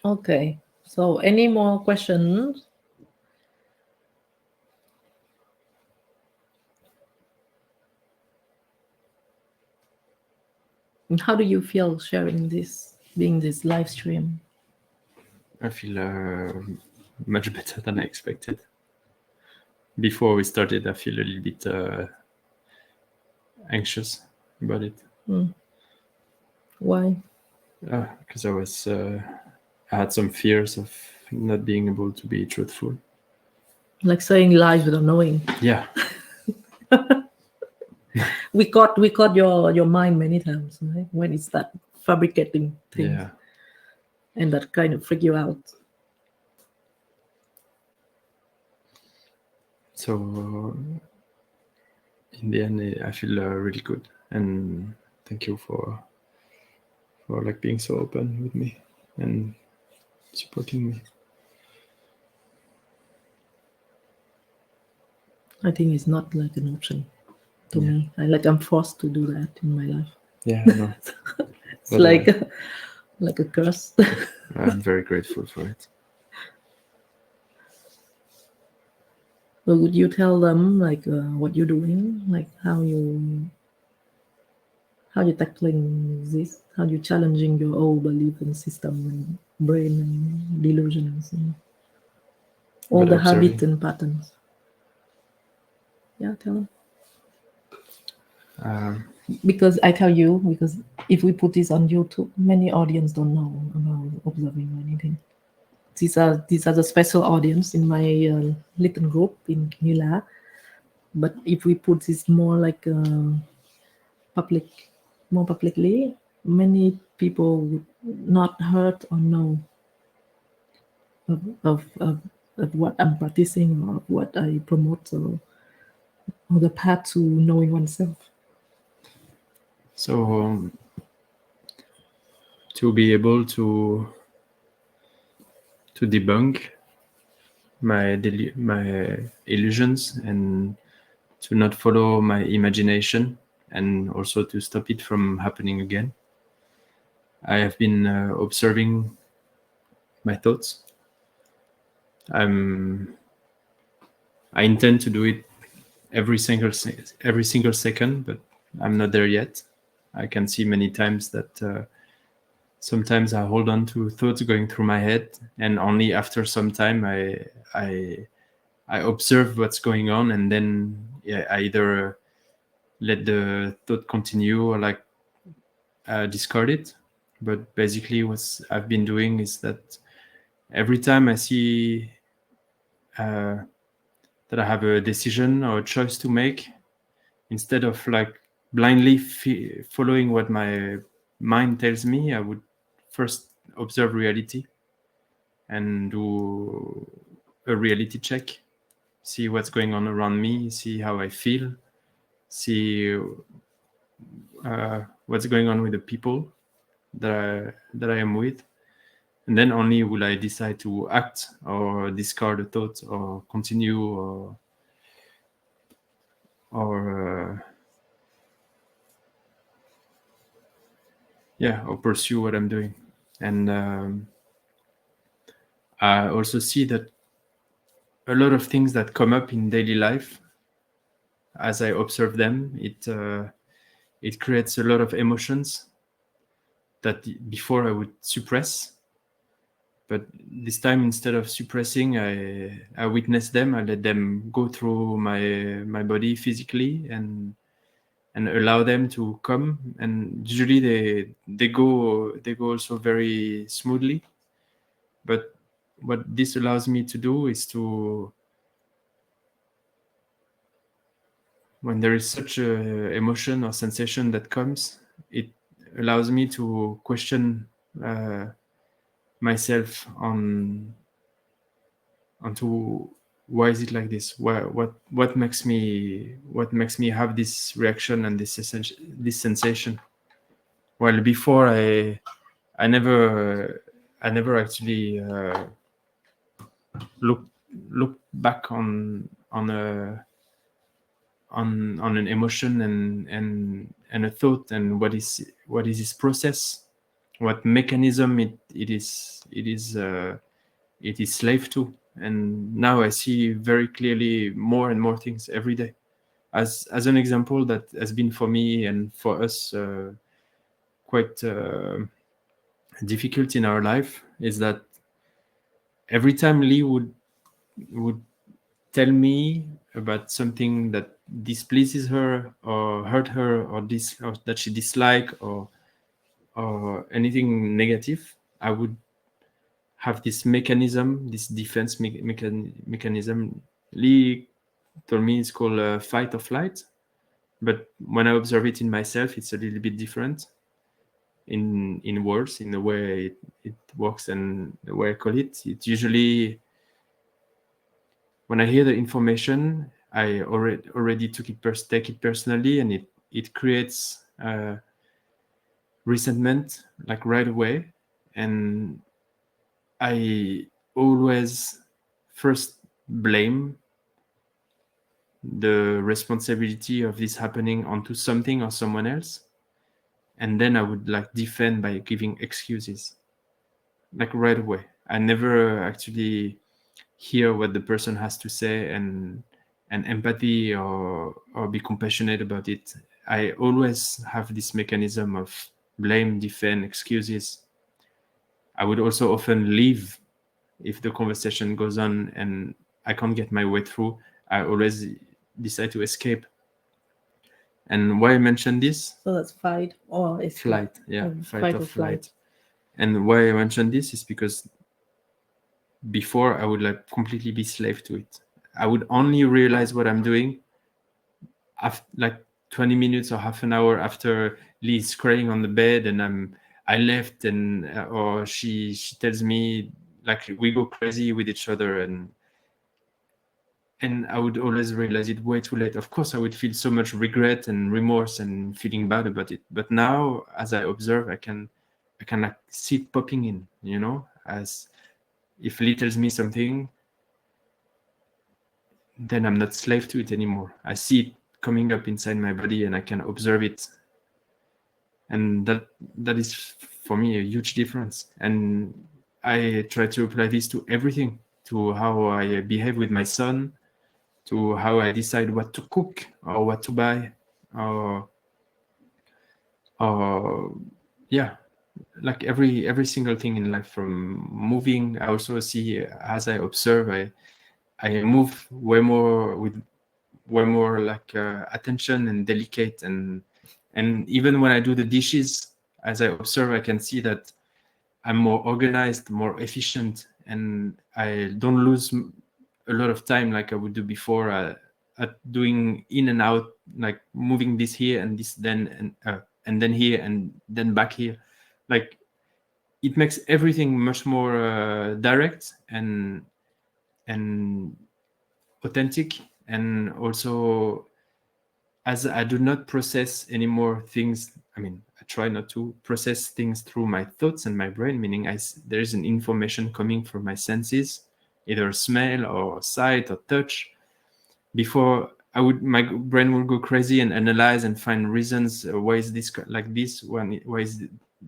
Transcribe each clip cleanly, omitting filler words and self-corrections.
Okay. So, any more questions? And how do you feel sharing this, being this live stream? I feel much better than I expected. Before we started, I feel a little bit anxious about it. Why? Because I had some fears of not being able to be truthful. Like saying lies without knowing. Yeah. We caught your mind many times, right? When it's that fabricating thing, Yeah. and that kind of freak you out. So in the end, I feel really good, and thank you for like being so open with me and supporting me. I think it's not like an option to me. I'm forced to do that in my life. Yeah, I know. It's But, like a curse. I'm very grateful for it. So would you tell them what you're doing, like how you're tackling this, how you're challenging your old belief and system and brain and delusions and all But the observing. habits and patterns? Yeah, tell them. Because I tell you, because if we put this on YouTube, many audience don't know about observing or anything. These are the special audience in my little group in Nila. But if we put this more like more publicly, many people would not heard or know of what I'm practicing or what I promote or the path to knowing oneself. So to be able to debunk my illusions and to not follow my imagination, and also to stop it from happening again, I have been observing my thoughts. I intend to do it every single second, but I'm not there yet. I can see many times that sometimes I hold on to thoughts going through my head, and only after some time I observe what's going on, and then I either let the thought continue or discard it. But basically what I've been doing is that every time I see that I have a decision or a choice to make, instead of blindly following what my mind tells me, I would first observe reality and do a reality check, see what's going on around me, see how I feel, see what's going on with the people that I am with, and then only will I decide to act or discard a thought or continue or pursue what I'm doing. And I also see that a lot of things that come up in daily life, as I observe them, it creates a lot of emotions that before I would suppress. But this time, instead of suppressing, I witness them. I let them go through my body physically and allow them to come. And usually they go also very smoothly. But what this allows me to do is to, when there is such a emotion or sensation that comes, it allows me to question myself onto why is it like this? What makes me have this reaction and this sensation? Well, before I never actually look back on an emotion and a thought and what is this process, what mechanism it is slave to. And now I see very clearly more and more things every day. As an example that has been for me and for us quite difficult in our life is that every time Lee would tell me about something that displeases her or hurt her or that she dislike or anything negative, I would have this mechanism, this defense mechanism. Lee told me it's called fight or flight, but when I observe it in myself, it's a little bit different in words, in the way it works and the way I call it. It usually, when I hear the information, I already take it personally, and it creates resentment like right away. And I always first blame the responsibility of this happening onto something or someone else, and then I would like defend by giving excuses like right away. I never actually hear what the person has to say and empathy or be compassionate about it. I always have this mechanism of blame, defend, excuses. I would also often leave if the conversation goes on and I can't get my way through. I always decide to escape. And why I mentioned this? So that's fight or escape. Flight, yeah, fight or flight. And why I mentioned this is because before I would like completely be slave to it. I would only realize what I'm doing after like 20 minutes or half an hour after Lee's crying on the bed and I left, and or she tells me like we go crazy with each other, and I would always realize it way too late. Of course, I would feel so much regret and remorse and feeling bad about it. But now, as I observe, I can like see it popping in, you know, as if Lee tells me something, then I'm not slave to it anymore. I see it coming up inside my body and I can observe it. And that is for me a huge difference. And I try to apply this to everything, to how I behave with my son, to how I decide what to cook or what to buy, or yeah, like every single thing in life, from moving. I also see, as I observe, I move way more with way more like attention and delicate, and even when I do the dishes, as I observe, I can see that I'm more organized, more efficient, and I don't lose a lot of time like I would do before at doing in and out, like moving this here and this then, and then here and then back here. Like it makes everything much more direct and authentic. And also, as I do not process anymore things, I mean, I try not to process things through my thoughts and my brain, meaning there is an information coming from my senses, either smell or sight or touch. Before, my brain would go crazy and analyze and find reasons. Why is this like this one? Why is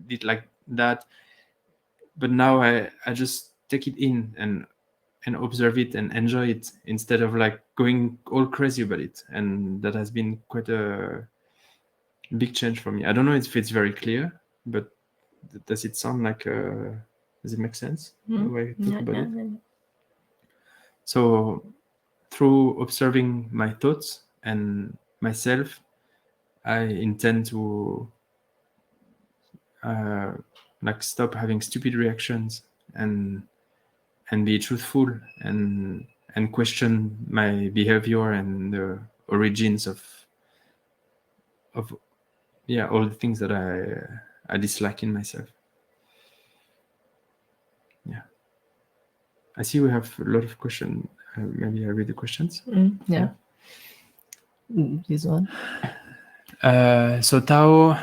it like that? But now I just take it in and observe it and enjoy it, instead of like going all crazy about it. And that has been quite a big change for me. I don't know if it's very clear, but does it sound like does it make sense the way I talk about it? Yeah. So through observing my thoughts and myself, I intend to like stop having stupid reactions and be truthful and question my behavior and the origins of all the things that I dislike in myself. Yeah, I see we have a lot of questions. Maybe I read the questions. Yeah. This one. So Tao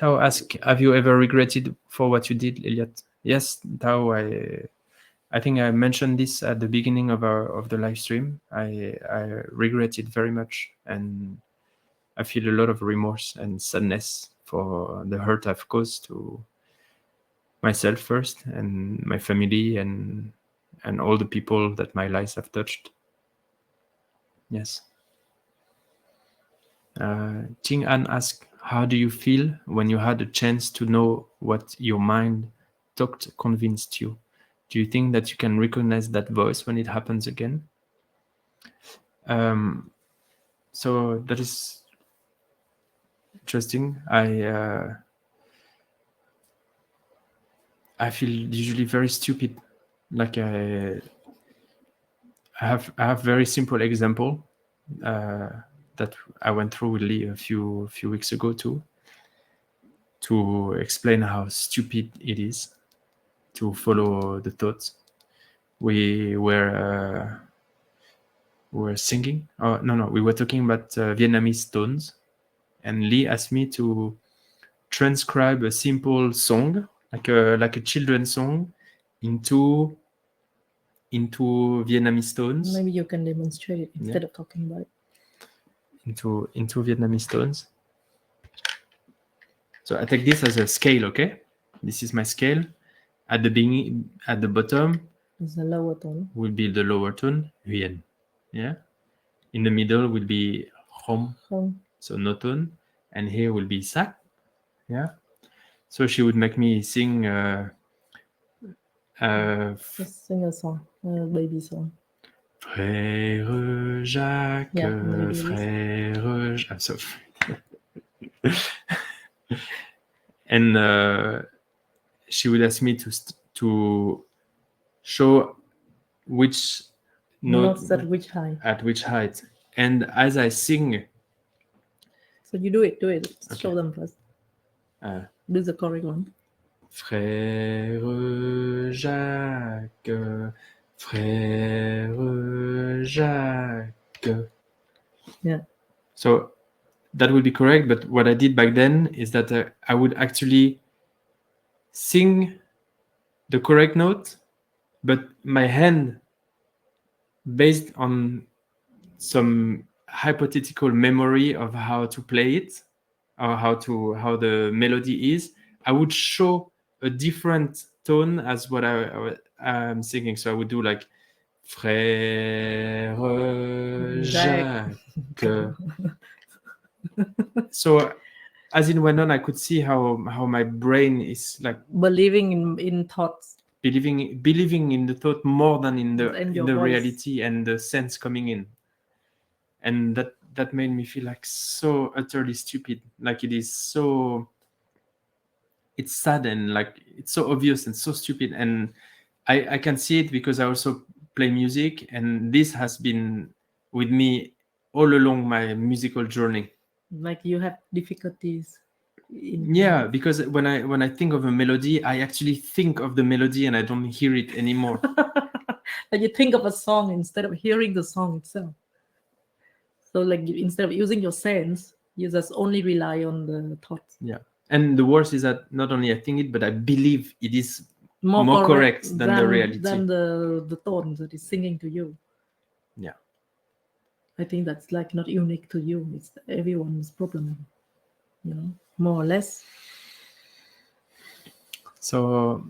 asked, have you ever regretted for what you did, Eliott? Yes, Tao, I think I mentioned this at the beginning of the live stream. I regret it very much, and I feel a lot of remorse and sadness for the hurt I've caused to myself first, and my family, and all the people that my lives have touched. Yes. Jing An asked, how do you feel when you had a chance to know what your mind thought convinced you? Do you think that you can recognize that voice when it happens again? So that is interesting. I feel usually very stupid. Like I have very simple example that I went through with Lee a few weeks ago too, to explain how stupid it is to follow the thoughts. We were singing. Oh no, we were talking about Vietnamese tones, and Lee asked me to transcribe a simple song, like a children's song, into Vietnamese tones. Maybe you can demonstrate it instead of talking about it. Into Vietnamese tones. So I take this as a scale, okay? This is my scale. At the beginning, at the bottom, it's the lower tone. Will be the lower tone, Huen. Yeah. In the middle will be Hom, so no tone, and here will be Sak. Yeah. So she would make me sing. Just sing a song, a baby song. Frère Jacques, frère Jacques. I'm so and she would ask me to show which notes at which height. And as I sing, so you do it. Okay. Show them first. Do the correct one. Frère Jacques, frère Jacques. Yeah. So that would be correct, but what I did back then is that I would actually sing the correct note, but my hand, based on some hypothetical memory of how to play it, or how the melody is, I would show a different tone as what I'm singing. So I would do like Frère Jacques. So as it went on, I could see how my brain is like believing in thoughts, believing in the thought more than in the reality and the sense coming in, and that made me feel like so utterly stupid. Like it's sad, and like it's so obvious and so stupid, and I can see it because I also play music, and this has been with me all along my musical journey. Like you have difficulties because when I think of a melody, I actually think of the melody and I don't hear it anymore. Like you think of a song instead of hearing the song itself. So like instead of using your sense, you just only rely on the thoughts. Yeah. And the worst is that not only I think it, but I believe it is more correct than the reality. Than the tone that is singing to you. Yeah. I think that's like not unique to you. It's everyone's problem, more or less. So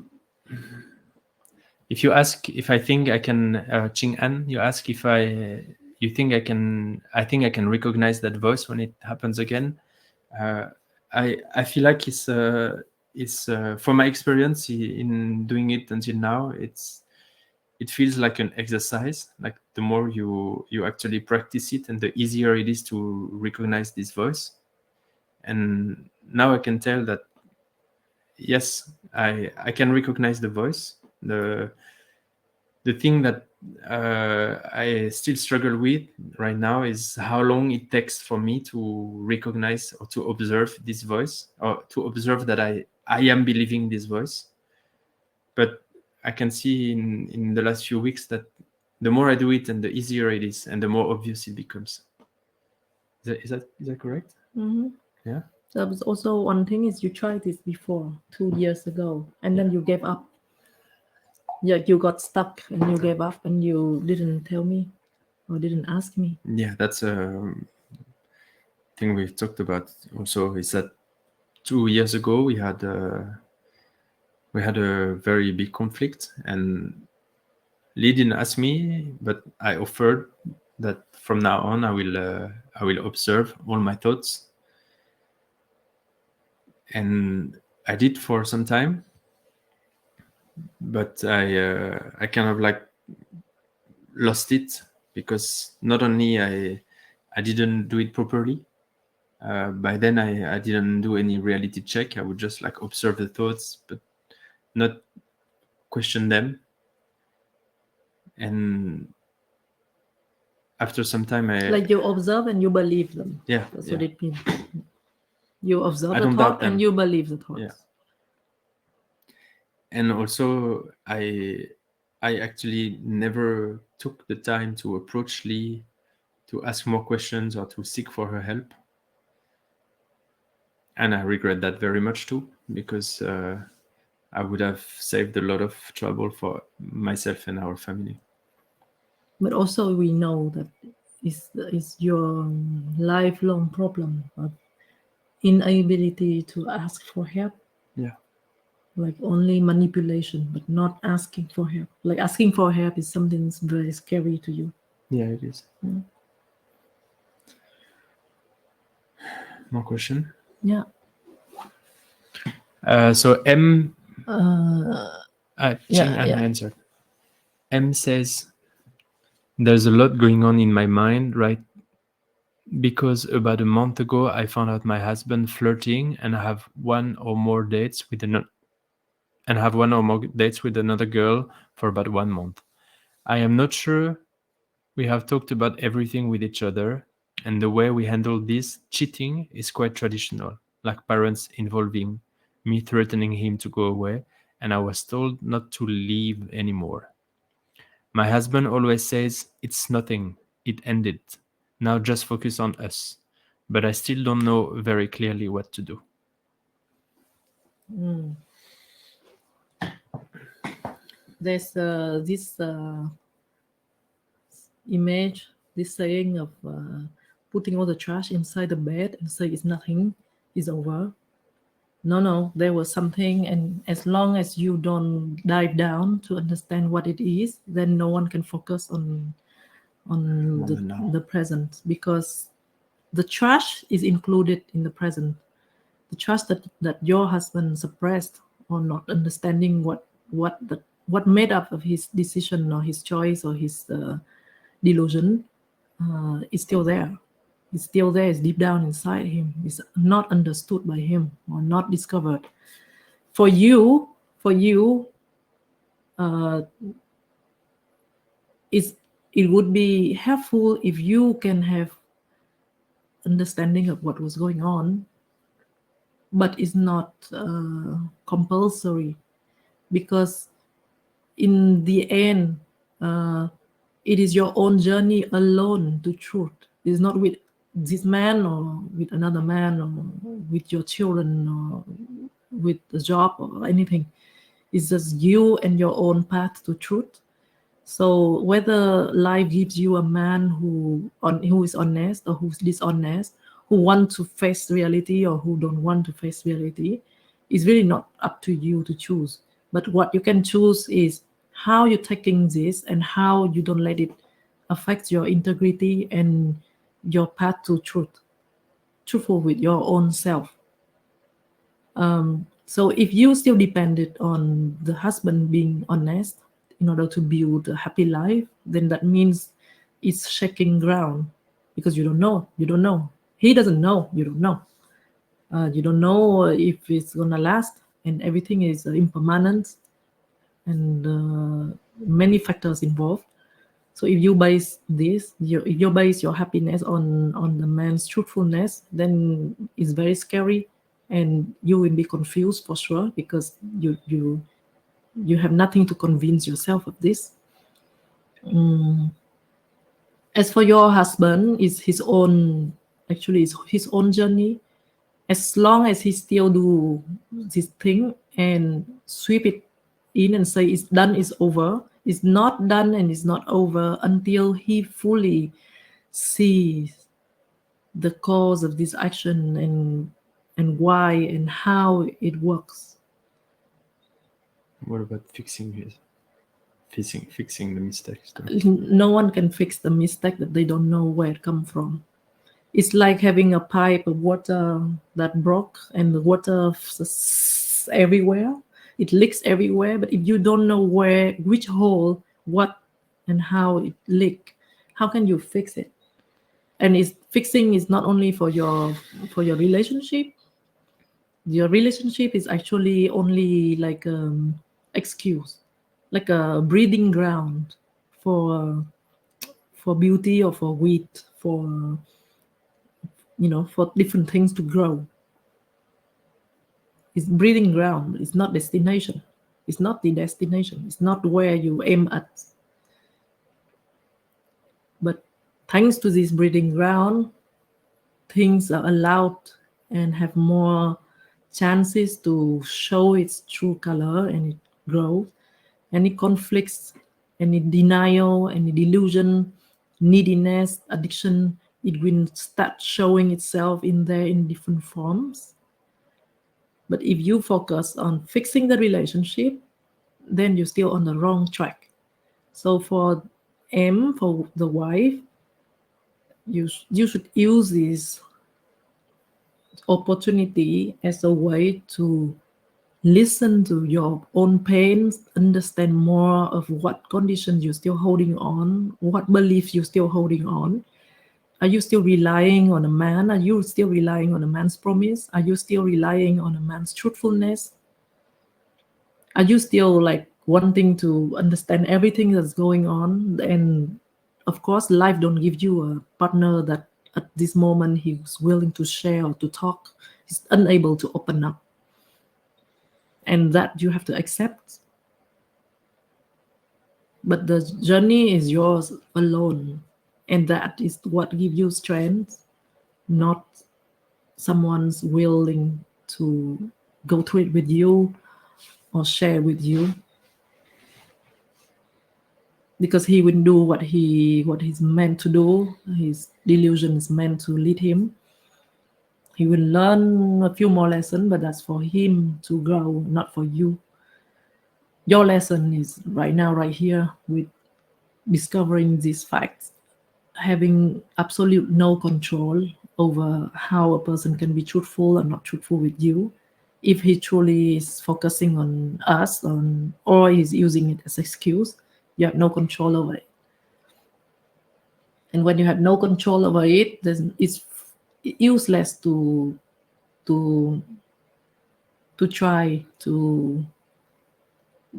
if you ask if I think I can, Jing An, you ask if I think I can recognize that voice when it happens again. I feel like it's from my experience in doing it until now, it feels like an exercise. Like the more you actually practice it, and the easier it is to recognize this voice. And now I can tell that yes, I can recognize the voice. The thing that I still struggle with right now is how long it takes for me to recognize or to observe this voice, or to observe that I am believing this voice. But I can see in the last few weeks that the more I do it, and the easier it is, and the more obvious it becomes. Is that correct? Mm-hmm. Yeah. There was also one thing is you tried this before 2 years ago, and then you gave up. Yeah, you got stuck and you gave up, and you didn't tell me or didn't ask me. Yeah, that's a thing we've talked about also, is that 2 years ago we had we had a very big conflict, and Lee didn't ask me, but I offered that from now on I will observe all my thoughts, and I did for some time, but I kind of like lost it, because not only I didn't do it properly. By then I didn't do any reality check. I would just like observe the thoughts, but not question them. And after some time, Like you observe and you believe them. Yeah, That's yeah. what it means. You observe I the don't doubt thought them. and you believe the thoughts. Yeah. And also I actually never took the time to approach Lee, to ask more questions or to seek for her help. And I regret that very much too, because I would have saved a lot of trouble for myself and our family. But also we know that is your lifelong problem of inability to ask for help. Yeah. Like only manipulation, but not asking for help. Like asking for help is something that's very scary to you. Yeah, it is. Yeah. More question? Yeah. So M, Yeah, and yeah. answered. M says, there's a lot going on in my mind, right? Because about a month ago, I found out my husband flirting and have one or more dates with another girl for about 1 month. I am not sure we have talked about everything with each other, and the way we handle this cheating is quite traditional, like parents involving me threatening him to go away, and I was told not to leave anymore. My husband always says, it's nothing, it ended. Now just focus on us. But I still don't know very clearly what to do. There's this image, this saying of putting all the trash inside the bed and say it's nothing, it's over. No, there was something, and as long as you don't dive down to understand what it is, then no one can focus on the present, because the trash is included in the present. The trash that your husband suppressed or not understanding what made up of his decision or his choice or his delusion is still there. It's still there. It's deep down inside him. It's not understood by him or not discovered. For you, it would be helpful if you can have understanding of what was going on, but it's not compulsory, because in the end, it is your own journey alone to truth. It's not with this man or with another man or with your children or with the job or anything. It's just you and your own path to truth. So whether life gives you a man who is honest or who's dishonest, who want to face reality or who don't want to face reality, is really not up to you to choose. But what you can choose is how you're taking this and how you don't let it affect your integrity and your path to truthful with your own self. So if you still depended on the husband being honest in order to build a happy life, then that means it's shaking ground, because you don't know. He doesn't know. You don't know. You don't know if it's gonna last, and everything is impermanent, and many factors involved. So if you base this, if you base your happiness on the man's truthfulness, then it's very scary, and you will be confused for sure, because you have nothing to convince yourself of this. As for your husband, it's his own journey. As long as he still do this thing and sweep it in and say it's done, it's over, it's not done and it's not over until he fully sees the cause of this action and why and how it works. What about fixing the mistakes? No one can fix the mistake that they don't know where it come from. It's like having a pipe of water that broke and the water everywhere. It leaks everywhere, but if you don't know which hole, what, and how it leak, how can you fix it? And fixing is not only for your relationship. Your relationship is actually only like excuse, like a breeding ground for beauty or for wheat, for for different things to grow. It's breeding ground. It's not destination. It's not the destination. It's not where you aim at. But thanks to this breeding ground, things are allowed and have more chances to show its true color, and it grows. Any conflicts, any denial, any delusion, neediness, addiction, it will start showing itself in there in different forms. But if you focus on fixing the relationship, then you're still on the wrong track. So for the wife, you should use this opportunity as a way to listen to your own pains, understand more of what conditions you're still holding on, what beliefs you're still holding on. Are you still relying on a man? Are you still relying on a man's promise? Are you still relying on a man's truthfulness? Are you still like wanting to understand everything that's going on? And of course, life don't give you a partner that at this moment he's willing to share or to talk. He's unable to open up. And that you have to accept. But the journey is yours alone. And that is what gives you strength, not someone's willing to go through it with you or share with you. Because he will do what he's meant to do. His delusion is meant to lead him. He will learn a few more lessons, but that's for him to grow, not for you. Your lesson is right now, right here, with discovering these facts, having absolute no control over how a person can be truthful or not truthful with you. If he truly is focusing on us, or he's using it as an excuse, you have no control over it. And when you have no control over it, then it's useless to try to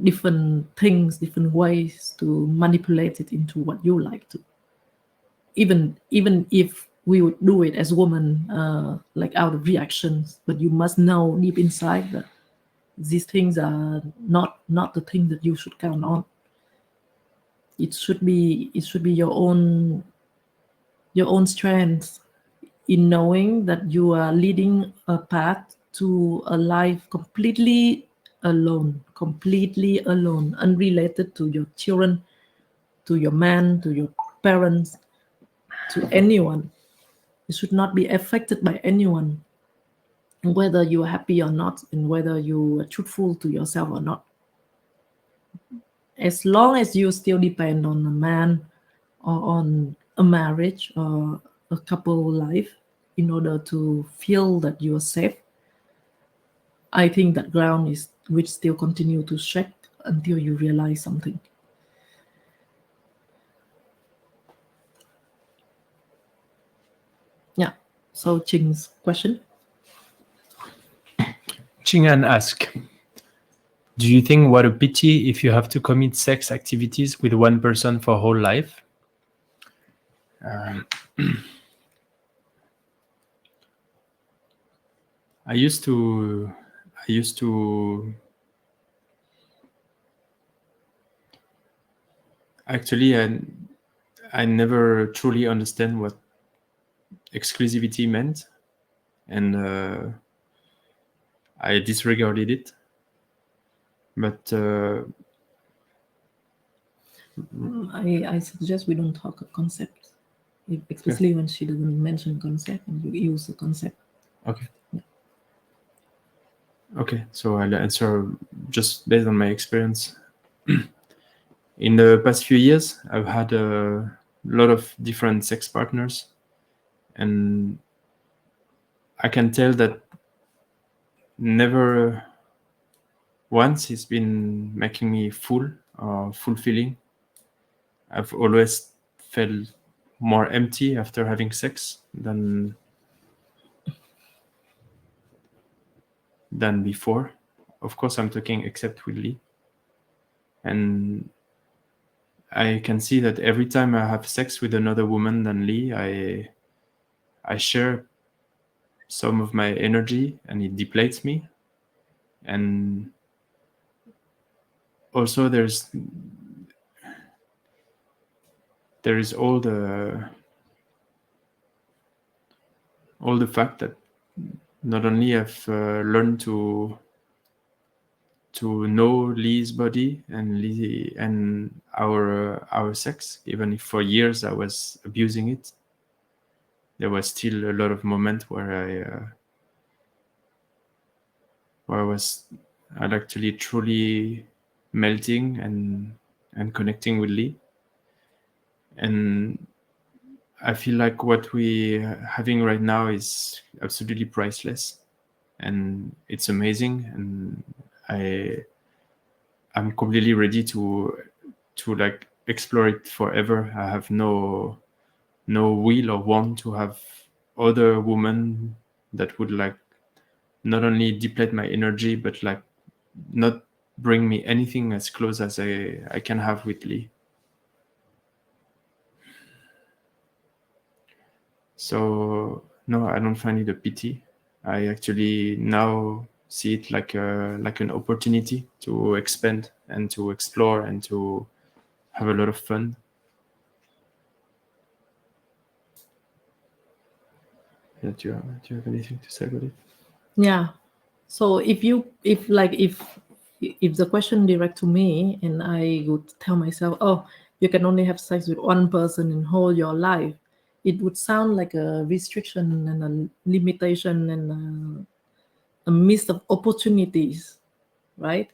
different things, different ways to manipulate it into what you like to. Even if we would do it as women, like out of reactions, but you must know deep inside that these things are not the thing that you should count on. It should be your own strength in knowing that you are leading a path to a life completely alone, unrelated to your children, to your man, to your parents, to anyone. You should not be affected by anyone, whether you are happy or not, and whether you are truthful to yourself or not. As long as you still depend on a man or on a marriage or a couple life in order to feel that you are safe, I think that ground will still continue to shake until you realize something. Yeah. So Ching's question. Chingan asks, do you think what a pity if you have to commit sex activities with one person for whole life? I used to actually, I never truly understand what exclusivity meant, and I disregarded it. But I suggest we don't talk a concept, especially when she doesn't mention concept and you use the concept. Okay. Yeah. Okay, so I'll answer just based on my experience. In the past few years, I've had a lot of different sex partners, and I can tell that never once it's been making me full or fulfilling. I've always felt more empty after having sex than before. Of course, I'm talking except with Lee. And I can see that every time I have sex with another woman than Lee, I share some of my energy and it depletes me. And also there is all the fact that not only I've learned to know Lee's body and Lee and our sex, even if for years I was abusing it, there was still a lot of moment where I'd actually truly melting and connecting with Lee. And I feel like what we having right now is absolutely priceless, and it's amazing. And I'm completely ready to like explore it forever. I have no will or want to have other women that would like not only deplete my energy, but like not bring me anything as close as I can have with Lee. So no, I don't find it a pity. I actually now see it like an opportunity to expand and to explore and to have a lot of fun. Yeah, do you have anything to say about it? Yeah. So if the question direct to me and I would tell myself, oh, you can only have sex with one person in whole your life, it would sound like a restriction and a limitation and a miss of opportunities, right?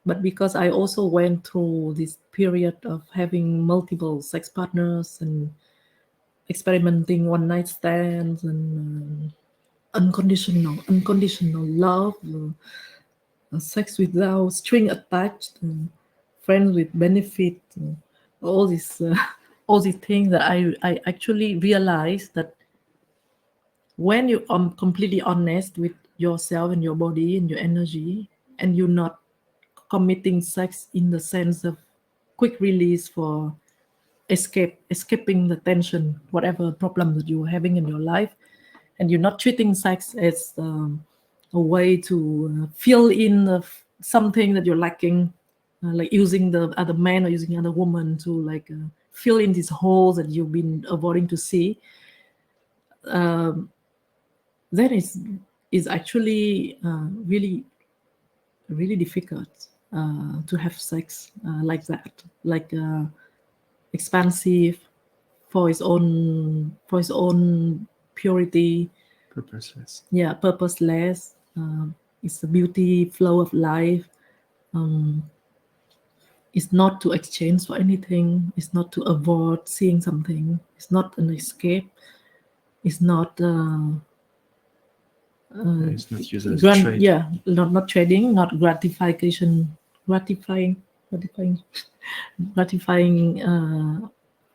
But because I also went through this period of having multiple sex partners and experimenting one night stands and unconditional love, sex without string attached, friends with benefit, all these all these things that I actually realized that when you are completely honest with yourself and your body and your energy, and you're not committing sex in the sense of quick release for escaping the tension, whatever problem that you're having in your life, and you're not treating sex as a way to fill in something that you're lacking, like using the other man or using other woman to like fill in these holes that you've been avoiding to see. That is actually really difficult to have sex like that, like expansive for its own purity. Purposeless. Yeah, purposeless. It's the beauty flow of life. It's not to exchange for anything. It's not to avoid seeing something. It's not an escape. It's not It's not used as a trade. yeah, not trading, not gratification, gratifying gratifying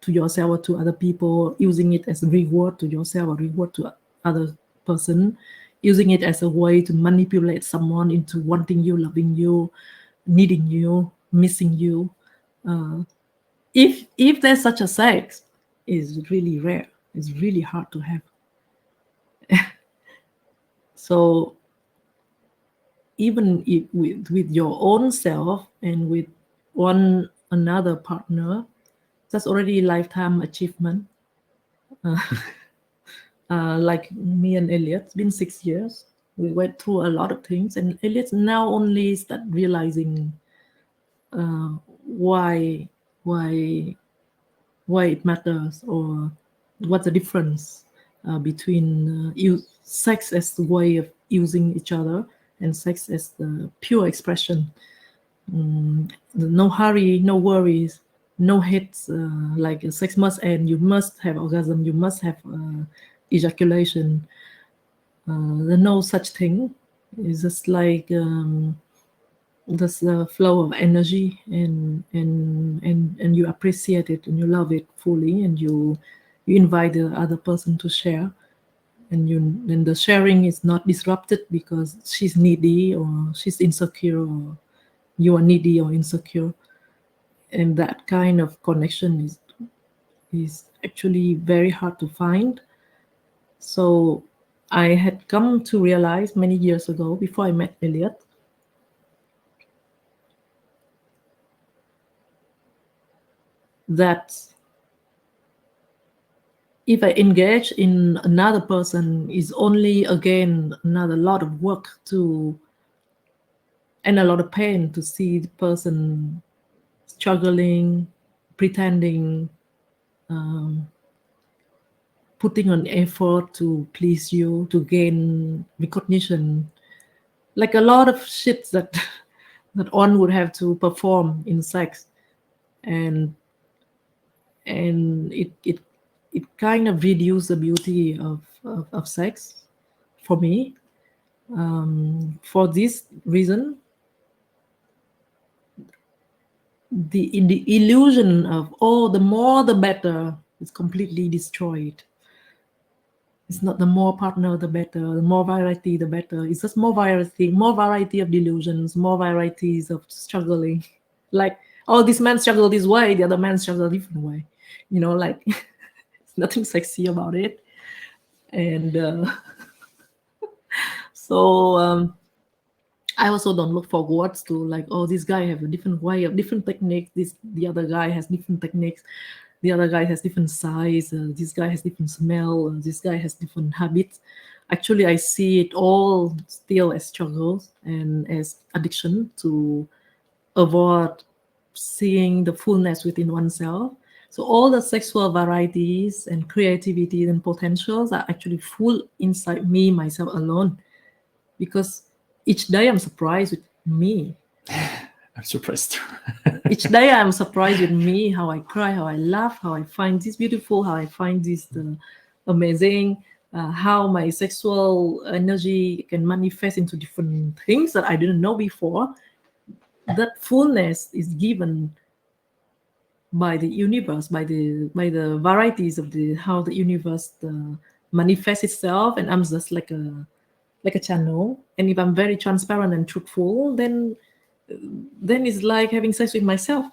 to yourself or to other people, using it as a reward to yourself or reward to other person, using it as a way to manipulate someone into wanting you, loving you, needing you, missing you. If there's such a sex, is really rare. It's really hard to have. So even if with your own self and with one another partner, that's already lifetime achievement. Like me and Eliott, it's been 6 years. We went through a lot of things, and Eliott now only start realizing why why why it matters, or what's the difference between sex as the way of using each other and sex as the pure expression. No hurry, no worries, no hits. Like sex must end. You must have orgasm. You must have ejaculation. There's no such thing. It's just like this flow of energy, and you appreciate it and you love it fully, and you invite the other person to share, and the sharing is not disrupted because she's needy or she's insecure, or you are needy or insecure. And that kind of connection is actually very hard to find. So I had come to realize many years ago, before I met Eliott, that if I engage in another person is only, again, another lot of work to, and a lot of pain to see the person struggling, pretending, putting on effort to please you, to gain recognition, like a lot of shit that that one would have to perform in sex, and it kind of reduces the beauty of sex for me. For this reason, the illusion of, oh, the more the better is completely destroyed. It's not the more partner the better, the more variety the better. It's just more variety of delusions, more varieties of struggling. Like, oh, this man struggled this way, the other man struggled a different way. You know, like it's nothing sexy about it. And so I also don't look for words to, like, oh, this guy have a different way, of different techniques. The other guy has different techniques. The other guy has different size. This guy has different smell. This guy has different habits. Actually, I see it all still as struggles and as addiction to avoid seeing the fullness within oneself. So all the sexual varieties and creativity and potentials are actually full inside me, myself alone. Because each day I'm surprised with me. I'm surprised. Each day I'm surprised with me, how I cry, how I laugh, how I find this beautiful, how I find this amazing, how my sexual energy can manifest into different things that I didn't know before. That fullness is given by the universe, by the varieties of how the universe manifests itself, and I'm just like a channel. And if I'm very transparent and truthful, then it's like having sex with myself.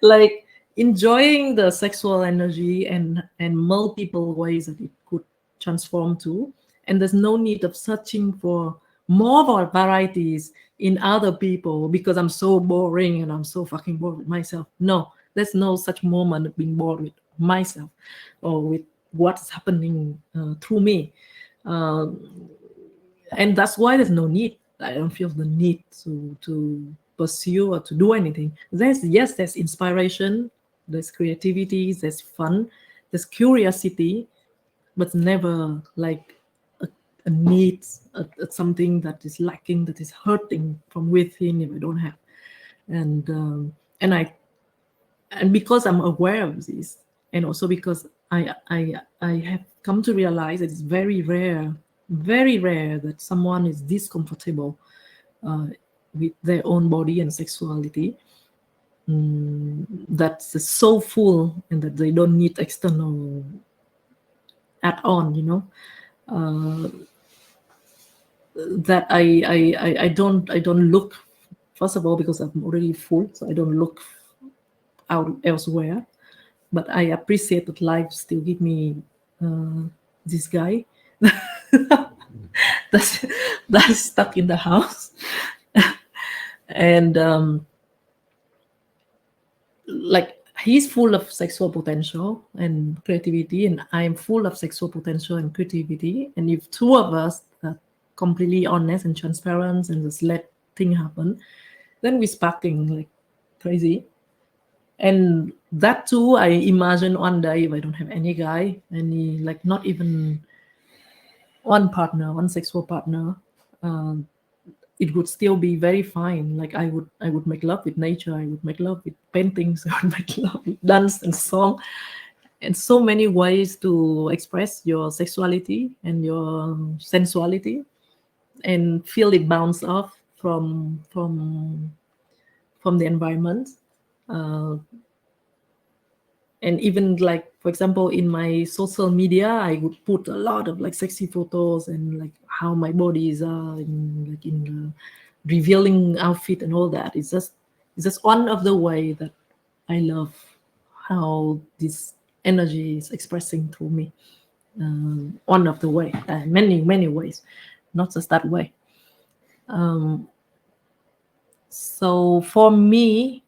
Like enjoying the sexual energy and multiple ways that it could transform to. And there's no need of searching for more varieties in other people because I'm so boring and I'm so fucking bored with myself. No, there's no such moment of being bored with myself or with what's happening through me. And that's why there's no need. I don't feel the need to pursue or to do anything. There's inspiration, there's creativity, there's fun, there's curiosity, but never like a need, something that is lacking, that is hurting from within if I don't have. And because I'm aware of this, and also because I have come to realize that it's very rare that someone is this comfortable with their own body and sexuality, that's so full and that they don't need external add-on, you know. That I don't look, first of all, because I'm already full, so I don't look out elsewhere. But I appreciate that life still give me this guy that's stuck in the house. And like he's full of sexual potential and creativity, and I'm full of sexual potential and creativity. And if two of us are completely honest and transparent and just let things happen, then we're sparking like crazy. And that too, I imagine one day, if I don't have any guy, like not even one partner, one sexual partner, it would still be very fine. Like I would make love with nature, I would make love with paintings, I would make love with dance and song, and so many ways to express your sexuality and your sensuality, and feel it bounce off from the environment. And even like, for example, in my social media, I would put a lot of like sexy photos and like how my bodies are in the revealing outfit and all that. It's just one of the way that I love how this energy is expressing through me. One of the way, many ways, not just that way. So for me,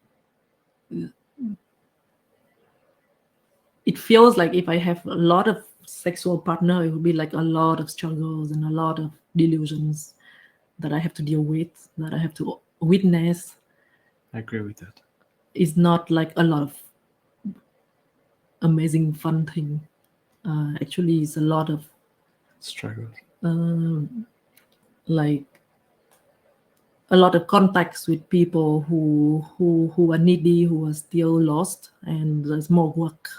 it feels like if I have a lot of sexual partner, it would be like a lot of struggles and a lot of delusions that I have to deal with, that I have to witness. I agree with that. It's not like a lot of amazing fun thing. Actually, it's a lot of struggles, like a lot of contacts with people who are needy, who are still lost, and there's more work.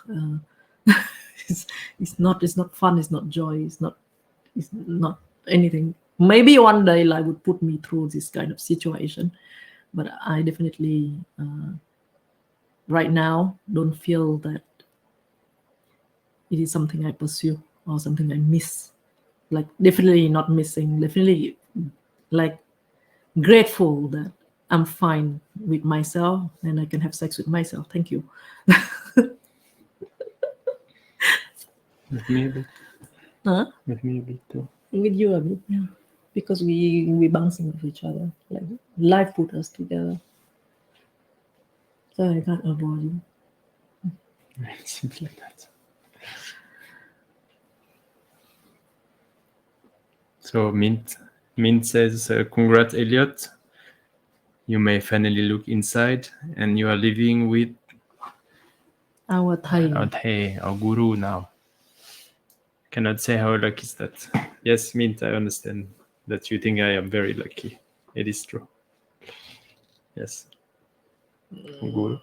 It's not fun. It's not joy. It's not anything. Maybe one day life would put me through this kind of situation, but I definitely right now don't feel that it is something I pursue or something I miss. Like definitely not missing. Definitely like grateful that I'm fine with myself and I can have sex with myself. Thank you. With me a bit. Huh? With me a bit too. With you a bit, yeah. Because we bouncing off each other. Like life put us together. So I can't avoid you. Simply that. So Mint says, congrats, Eliott. You may finally look inside, and you are living with Our Thai. our guru now. Cannot say how lucky is that. Yes, Mint, I understand that you think I am very lucky. It is true. Yes. Guru.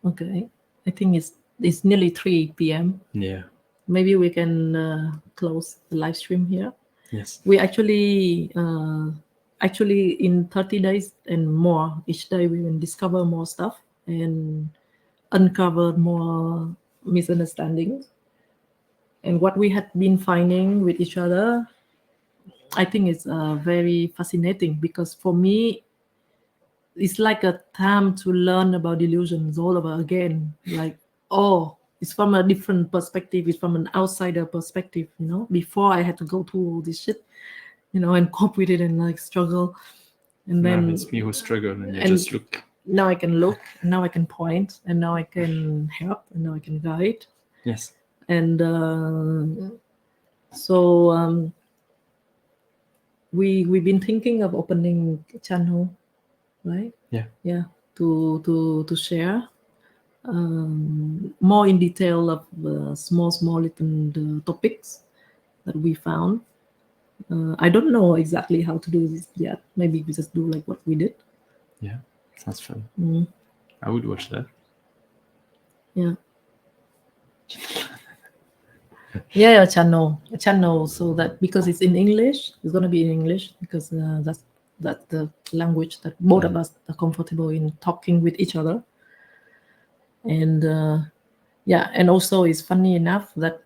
Okay. I think it's nearly 3 p.m. Yeah. Maybe we can close the live stream here. Yes. We actually in 30 days and more, each day we will discover more stuff and uncover more misunderstandings. And what we had been finding with each other, I think it's very fascinating, because for me, it's like a time to learn about delusions all over again. Like, oh, it's from a different perspective. It's from an outsider perspective, Before I had to go through all this shit, and cope with it and like struggle. And then now it's me who struggle, and you just look. Now I can look, and now I can point, and now I can help, and now I can guide. Yes. And so we've been thinking of opening a channel, right? Yeah, to share more in detail of small little topics that we found. I don't know exactly how to do this yet. Maybe we just do like what we did. Yeah, sounds fun. I would watch that. Yeah. Yeah, a channel, so that because it's in English, it's gonna be in English, because that's the language that both of us are comfortable in talking with each other. And and also it's funny enough that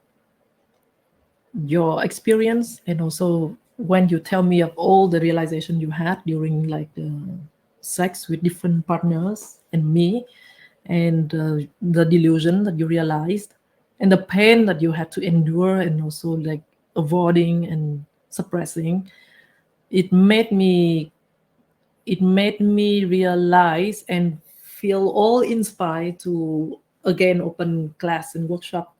your experience, and also when you tell me of all the realization you had during like the sex with different partners and me, and the delusion that you realized, and the pain that you had to endure, and also like avoiding and suppressing, it made me realize and feel all inspired to again open class and workshop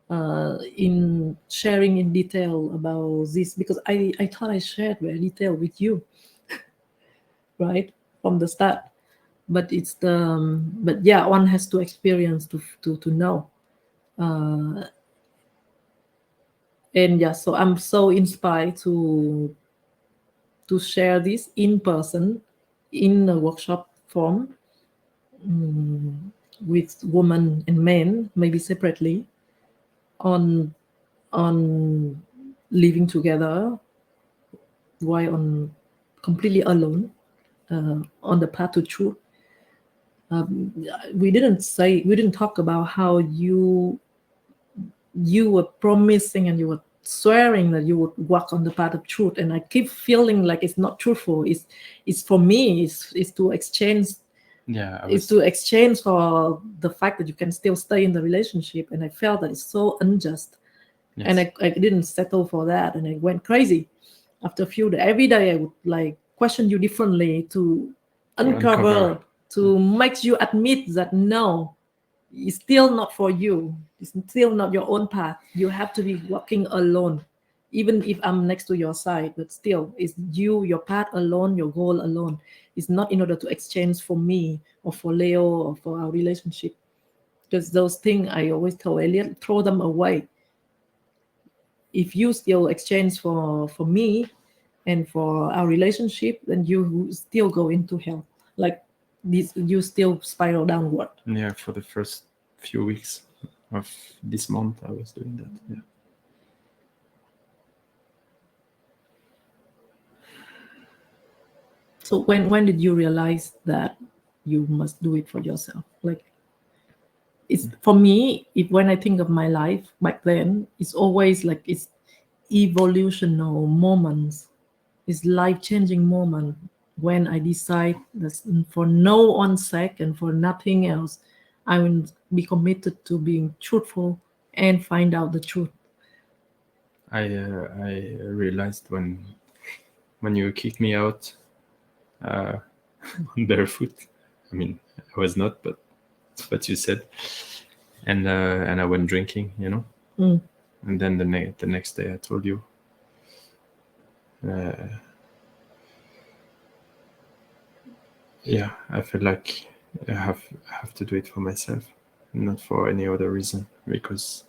in sharing in detail about this, because I thought I shared very detail with you right from the start. But it's but yeah, one has to experience to know. And yeah, so I'm so inspired to share this in person in a workshop form, with women and men, maybe separately, on living together while on completely alone, on the path to truth. We didn't talk about how you were promising and you were swearing that you would walk on the path of truth, and I keep feeling like it's not truthful. It's for me, it's to exchange. Yeah, It's to exchange for the fact that you can still stay in the relationship, and I felt that it's so unjust. yes. And I didn't settle for that, and I went crazy. After a few days, every day I would like question you differently to uncover, to make you admit that no, it's still not for you. It's still not your own path. You have to be walking alone, even if I'm next to your side. But still, it's you, your path alone, your goal alone. It's not in order to exchange for me or for Leo or for our relationship. Because those things I always tell Eliott, throw them away. If you still exchange for me and for our relationship, then you still go into hell. Like this, you still spiral downward. Yeah, for the first few weeks of this month, I was doing that. Yeah. So when did you realize that you must do it for yourself? Like, it's for me, if when I think of my life back then, it's always like it's evolutional moments. It's life-changing moment when I decide that for no one's sake and for nothing else, I will be committed to being truthful and find out the truth. I realized when you kicked me out barefoot. I mean, I was not, but it's what you said. And I went drinking, you know. And then the next day, I told you. Yeah, I feel like I have to do it for myself, not for any other reason. Because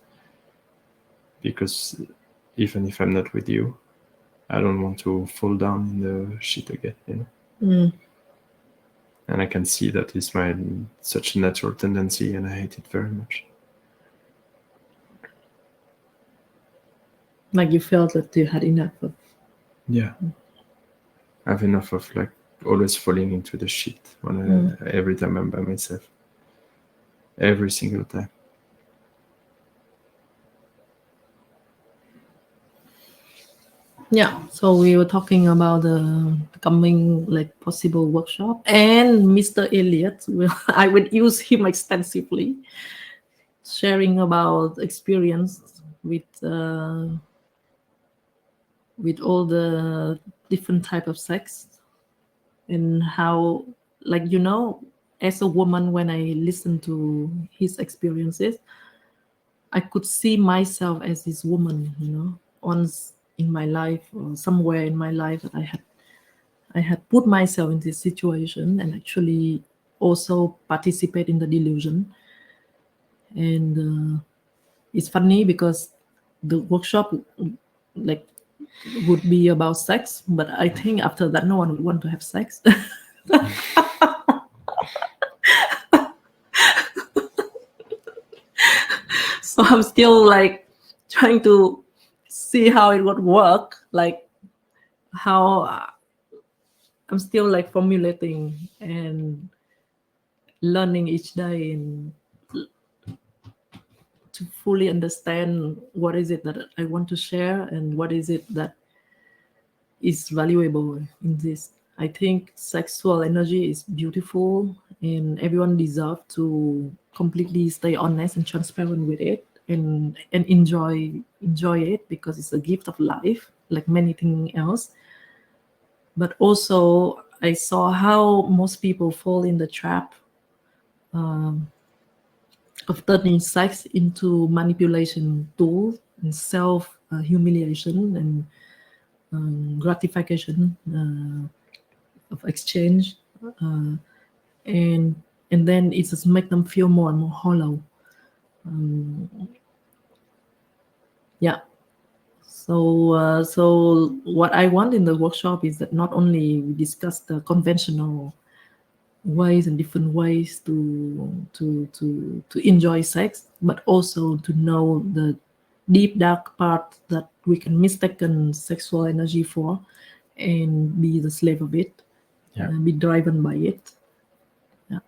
even if I'm not with you, I don't want to fall down in the shit again, you know. And I can see that it's such a natural tendency, and I hate it very much. Like you felt that you had enough of. Yeah, I have enough of like always falling into the shit when every time I'm by myself. Every single time. Yeah, so we were talking about the coming like possible workshop, and Mr. Eliott. I would use him extensively, sharing about experience with all the different type of sex, and how, like, you know, as a woman, when I listen to his experiences, I could see myself as this woman, you know, once in my life or somewhere in my life that I had put myself in this situation and actually also participate in the delusion. And it's funny because the workshop like would be about sex, but I think after that no one would want to have sex. So I'm still like trying to see how it would work, like how I'm still like formulating and learning each day and to fully understand what is it that I want to share and what is it that is valuable in this. I think sexual energy is beautiful and everyone deserves to completely stay honest and transparent with it and enjoy it because it's a gift of life like many things else. But also I saw how most people fall in the trap of turning sex into manipulation tool and self humiliation and gratification of exchange, and then it just make them feel more and more hollow. Yeah. So what I want in the workshop is that not only we discuss the conventional ways and different ways to enjoy sex, but also to know the deep dark part that we can mistaken sexual energy for and be the slave of it, Yeah. be driven by it. Yeah.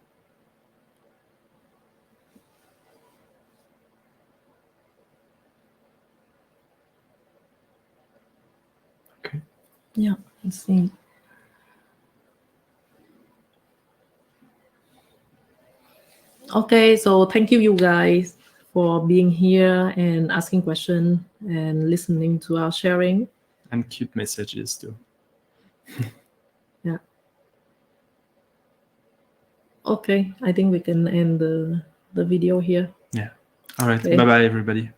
Okay. Yeah, I see. Okay, so thank you guys for being here and asking questions and listening to our sharing. And cute messages too. Yeah. Okay, I think we can end the video here. Yeah. All right. Okay. Bye-bye, everybody.